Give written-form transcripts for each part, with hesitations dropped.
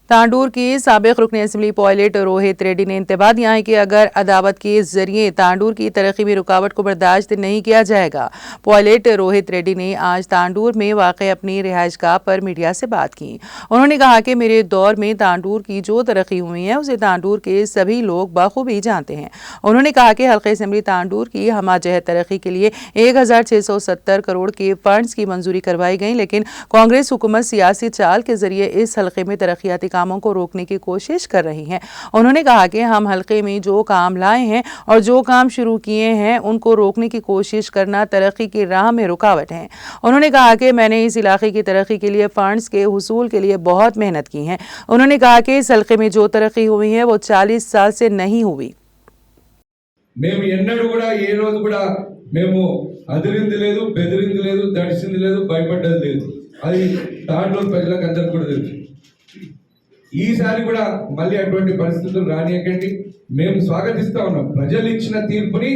तांडूर के साबिक रुकन असम्बली पायलट रोहित रेड्डी ने इंतबा दिया है कि अगर अदावत के जरिए तांडूर की तरक्की में रुकावट को बर्दाश्त नहीं किया जाएगा। पायलट रोहित रेड्डी ने आज तांडूर में वाक़ अपनी रिहाइशगाह पर मीडिया से बात की। उन्होंने कहा कि मेरे दौर में तांडूर की जो तरक्की हुई है उसे तांडूर के सभी लोग बखूबी जानते हैं। उन्होंने कहा कि हल्के असम्बली तांडूर की हमाजहत तरक्की के लिए 1670 करोड़ के फंड्स की मंजूरी करवाई गई, लेकिन कांग्रेस हुकूमत सियासी चाल के जरिए इस हल्के में तरक्याती कामों को रोकने की कोशिश कर रही है। उन्होंने कहा कि हम हल्के में जो काम लाए हैं और जो काम शुरू किए हैं उनको रोकने की कोशिश करना तरक्की की राह में रुकावट है। उन्होंने कहा कि मैंने इस इलाके की तरक्की के लिए फंड्स के हुसूल के लिए बहुत मेहनत की है। उन्होंने कहा कि इस हल्के में जो तरक्की हुई है वो 40 साल से नहीं हुई। మేము ఎన్నడూ కూడా ఏ రోజు కూడా మేము అదిరింది లేదు, బెదిరింది లేదు, దడిసింది లేదు, భయపడ్డది లేదు. అది తాండూరు ప్రజలకు అందరికీ కూడా తెలుసు. ఈసారి కూడా మళ్ళీ అటువంటి పరిస్థితులు రానియకండి. మేము స్వాగతిస్తా ఉన్నాం. ప్రజలు ఇచ్చిన తీర్పుని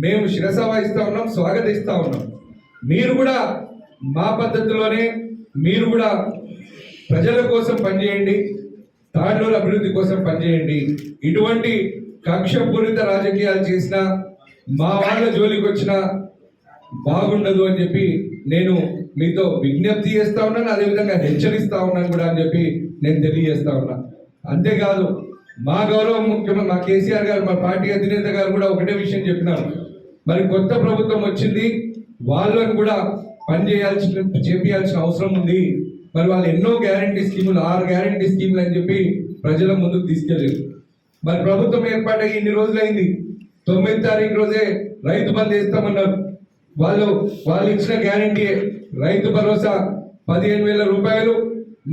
మేము శిరస వహిస్తా ఉన్నాం, స్వాగతిస్తా ఉన్నాం. మీరు కూడా మా పద్ధతిలోనే మీరు కూడా ప్రజల కోసం పనిచేయండి, తాండూరు అభివృద్ధి కోసం పనిచేయండి. ఇటువంటి కక్షపూరిత రాజకీయాలు చేసినా మా వాళ్ళ జోలికి వచ్చినా బాగుండదు అని చెప్పి నేను మీతో విజ్ఞప్తి చేస్తా ఉన్నాను, అదేవిధంగా హెచ్చరిస్తా ఉన్నాను కూడా అని చెప్పి నేను తెలియజేస్తా ఉన్నా. అంతేకాదు మా గౌరవ ముఖ్యమంత్రి మా కేసీఆర్ గారు, మా పార్టీ అధినేత గారు కూడా ఒకటే విషయం చెప్పినారు. మరి కొత్త ప్రభుత్వం వచ్చింది, వాళ్ళని కూడా చేపియాల్సిన అవసరం ఉంది. మరి వాళ్ళు ఎన్నో గ్యారంటీ స్కీములు, 6 గ్యారంటీ స్కీములు అని చెప్పి ప్రజల ముందుకు తీసుకెళ్ళారు. మరి ప్రభుత్వం ఏర్పాటై ఇన్ని రోజులైంది. 9వ తారీఖు రోజే రైతు బంధు వేస్తామన్నారు. వాళ్ళు ఇచ్చిన గ్యారంటీ రైతు భరోసా 15,000 రూపాయలు,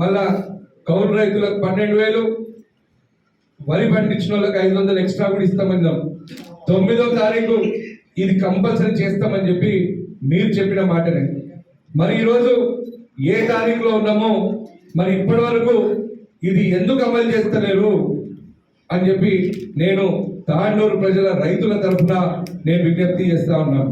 మళ్ళా కౌలు రైతులకు 12,000, వరి పండించిన వాళ్ళకి 500 ఎక్స్ట్రా కూడా ఇస్తామన్నాం. 9వ తారీఖు ఇది కంపల్సరీ చేస్తామని చెప్పి మీరు చెప్పిన మాటనే. మరి ఈరోజు ఏ తారీఖులో ఉన్నామో మరి ఇప్పటి వరకు ఇది ఎందుకు అమలు చేస్తలేరు అని చెప్పి నేను తాండూరు ప్రజల రైతుల తరఫున నేను విజ్ఞప్తి చేస్తా ఉన్నాను.